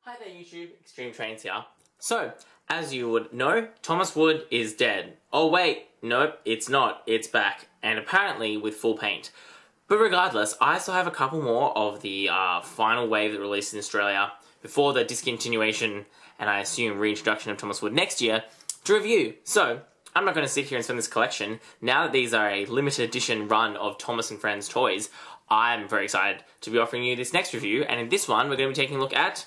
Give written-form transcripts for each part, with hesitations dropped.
Hi there YouTube, XtremeTrainz here. So, as you would know, Thomas Wood is dead. Oh wait, nope, it's not, it's back. And apparently with full paint. But regardless, I still have a couple more of the final wave that released in Australia before the discontinuation and I assume reintroduction of Thomas Wood next year to review. So, I'm not going to sit here and spend this collection. Now that these are a limited edition run of Thomas and Friends toys, I'm very excited to be offering you this next review. And in this one, we're going to be taking a look at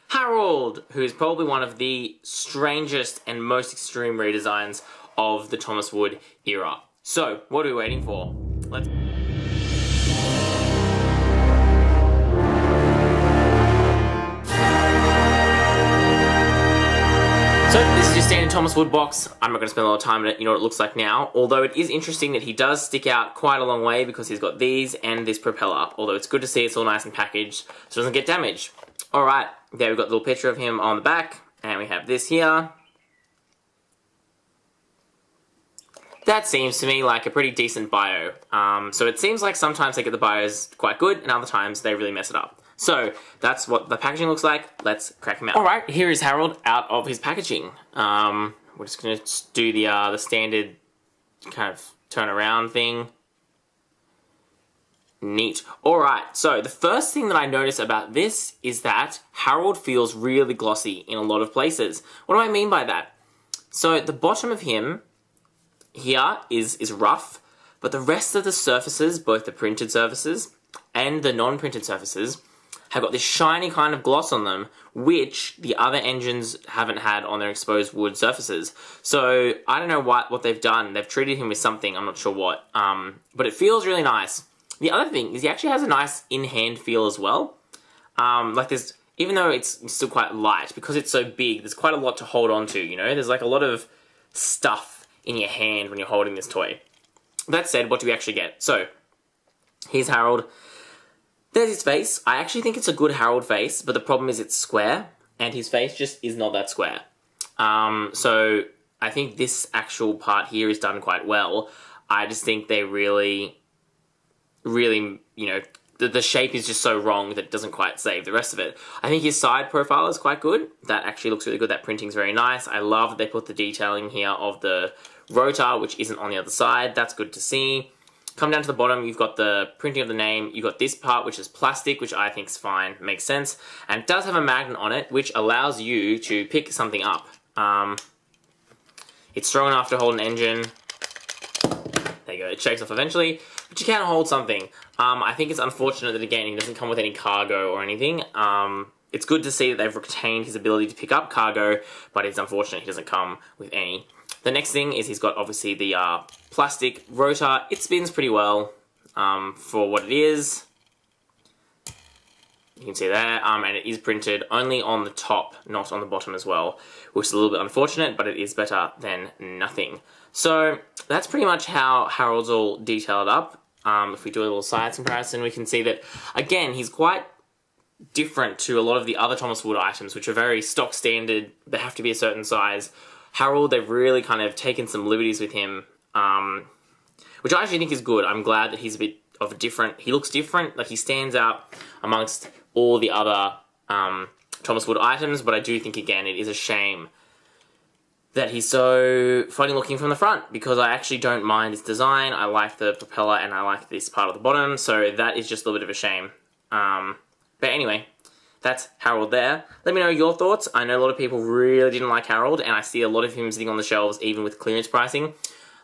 Harold, who is probably one of the strangest and most extreme redesigns of the Thomas Wood era. So, what are we waiting for? Let's... So, this is your standard Thomas Wood box. I'm not going to spend a lot of time on it, you know what it looks like now. Although it is interesting that he does stick out quite a long way because he's got these and this propeller. Although it's good to see it's all nice and packaged so it doesn't get damaged. Alright, there we've got a little picture of him on the back, and we have this here. That seems to me like a pretty decent bio. So it seems like sometimes they get the bios quite good, and other times they really mess it up. So, that's what the packaging looks like. Let's crack him out. Alright, here is Harold out of his packaging. We're just going to do the standard kind of turn around thing. Neat. Alright, so the first thing that I notice about this is that Harold feels really glossy in a lot of places. What do I mean by that? So the bottom of him here is rough, but the rest of the surfaces, both the printed surfaces and the non-printed surfaces, have got this shiny kind of gloss on them, which the other engines haven't had on their exposed wood surfaces. So I don't know what they've done. They've treated him with something, I'm not sure what, but it feels really nice. The other thing is he actually has a nice in-hand feel as well. Like there's, even though it's still quite light, because it's so big, there's quite a lot to hold on to, you know? There's like a lot of stuff in your hand when you're holding this toy. That said, what do we actually get? So, here's Harold. There's his face. I actually think it's a good Harold face, but the problem is it's square, and his face just is not that square. So, I think this actual part here is done quite well. I just think they really, you know, the shape is just so wrong that it doesn't quite save the rest of it. I think his side profile is quite good. That actually looks really good. That printing's very nice. I love that they put the detailing here of the rotor, which isn't on the other side. That's good to see. Come down to the bottom, you've got the printing of the name. You've got this part, which is plastic, which I think is fine. Makes sense. And it does have a magnet on it, which allows you to pick something up. It's strong enough to hold an engine. There you go. It shakes off eventually. But you can hold something. I think it's unfortunate that, again, he doesn't come with any cargo or anything. It's good to see that they've retained his ability to pick up cargo, but it's unfortunate he doesn't come with any. The next thing is he's got, obviously, the plastic rotor. It spins pretty well for what it is. You can see there, and it is printed only on the top, not on the bottom as well, which is a little bit unfortunate, but it is better than nothing. So, that's pretty much how Harold's all detailed up. If we do a little size comparison, we can see that, again, he's quite different to a lot of the other Thomas Wood items, which are very stock standard. They have to be a certain size. Harold, they've really kind of taken some liberties with him, which I actually think is good. I'm glad that he's a bit of a different... He looks different, like he stands out amongst all the other Thomas Wood items, but I do think, again, it is a shame that he's so funny looking from the front, because I actually don't mind his design. I like the propeller and I like this part of the bottom, so that is just a little bit of a shame. But anyway, that's Harold there. Let me know your thoughts. I know a lot of people really didn't like Harold, and I see a lot of him sitting on the shelves even with clearance pricing.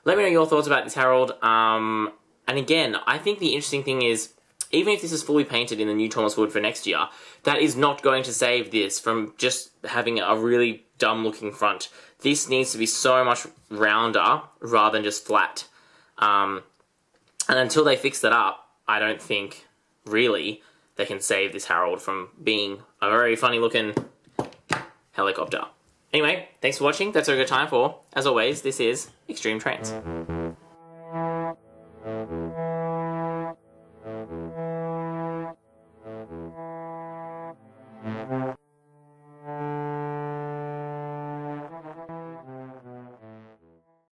Let me know your thoughts about this Harold. And again, I think the interesting thing is, even if this is fully painted in the new Thomas Wood for next year, that is not going to save this from just having a really dumb looking front. This needs to be so much rounder rather than just flat. And until they fix that up, I don't think, really, they can save this Harold from being a very funny looking helicopter. Anyway, thanks for watching. That's all we've got time for. As always, this is XtremeTrainz.